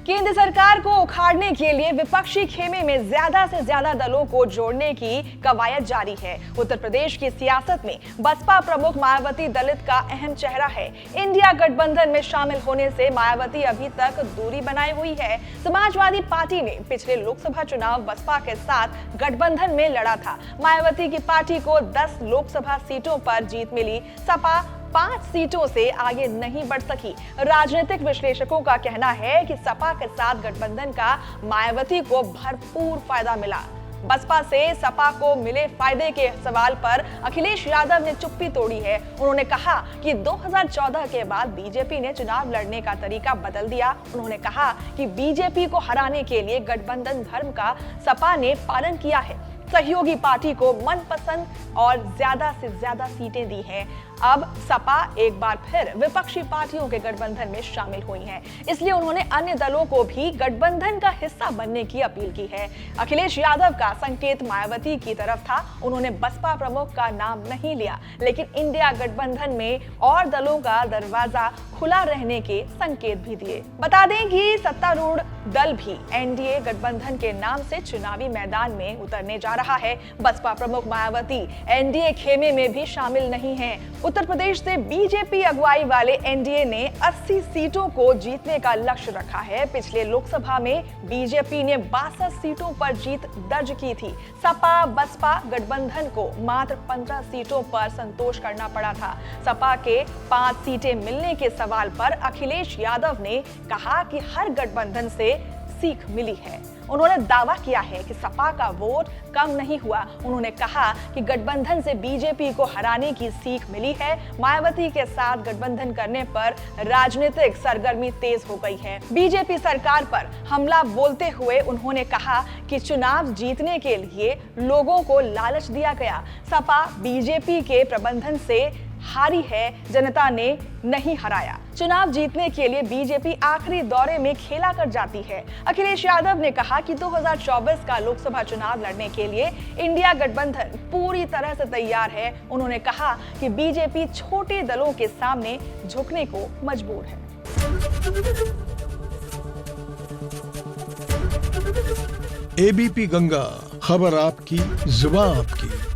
केंद्र सरकार को उखाड़ने के लिए विपक्षी खेमे में ज्यादा से ज्यादा दलों को जोड़ने की कवायद जारी है। उत्तर प्रदेश की सियासत में बसपा प्रमुख मायावती दलित का अहम चेहरा है। इंडिया गठबंधन में शामिल होने से मायावती अभी तक दूरी बनाए हुई है। समाजवादी पार्टी ने पिछले लोकसभा चुनाव बसपा के साथ गठबंधन में लड़ा था। मायावती की पार्टी को 10 लोकसभा सीटों पर जीत मिली। सपा 5 सीटों से आगे नहीं बढ़ सकी। राजनीतिक विश्लेषकों का कहना है कि सपा के साथ गठबंधन का मायावती को भरपूर फायदा मिला। बसपा से सपा को मिले फायदे के सवाल पर अखिलेश यादव ने चुप्पी तोड़ी है। उन्होंने कहा कि 2014 के बाद बीजेपी ने चुनाव लड़ने का तरीका बदल दिया। उन्होंने कहा कि बीजेपी को हराने के लिए गठबंधन धर्म का सपा ने पालन किया है। सहयोगी पार्टी को मनपसंद और ज्यादा से ज्यादा सीटें दी हैं। अब सपा एक बार फिर विपक्षी पार्टियों के गठबंधन में शामिल हुई है, इसलिए उन्होंने अन्य दलों को भी गठबंधन का हिस्सा बनने की अपील की है। अखिलेश यादव का संकेत मायावती की तरफ था। उन्होंने बसपा प्रमुख का नाम नहीं लिया, लेकिन इंडिया गठबंधन में और दलों का दरवाजा खुला रहने के संकेत भी दिए। बता दें कि सत्तारूढ़ दल भी एनडीए गठबंधन के नाम से चुनावी मैदान में उतरने जा रहा है। बसपा प्रमुख मायावती एनडीए खेमे में भी शामिल नहीं हैं। उत्तर प्रदेश से बीजेपी अगुवाई वाले एनडीए ने 80 सीटों को जीतने का लक्ष्य रखा है। पिछले लोकसभा में बीजेपी ने 62 सीटों पर जीत दर्ज की थी। सपा बसपा गठबंधन को मात्र 15 सीटों पर संतोष करना पड़ा था। सपा के 5 सीटें मिलने के सवाल पर अखिलेश यादव ने कहा कि हर गठबंधन से सीख मिली है। उन्होंने दावा किया है कि सपा का वोट कम नहीं हुआ। उन्होंने कहा कि गठबंधन से बीजेपी को हराने की सीख मिली है। मायावती के साथ गठबंधन करने पर राजनीतिक सरगर्मी तेज हो गई है। बीजेपी सरकार पर हमला बोलते हुए उन्होंने कहा कि चुनाव जीतने के लिए लोगों को लालच दिया गया। सपा बीजेपी के प्रबंधन से हारी है, जनता ने नहीं हराया। चुनाव जीतने के लिए बीजेपी आखिरी दौरे में खेला कर जाती है। अखिलेश यादव ने कहा कि 2024 का लोकसभा चुनाव लड़ने के लिए इंडिया गठबंधन पूरी तरह से तैयार है। उन्होंने कहा कि बीजेपी छोटे दलों के सामने झुकने को मजबूर है। एबीपी गंगा, खबर आपकी, जुबान आपकी।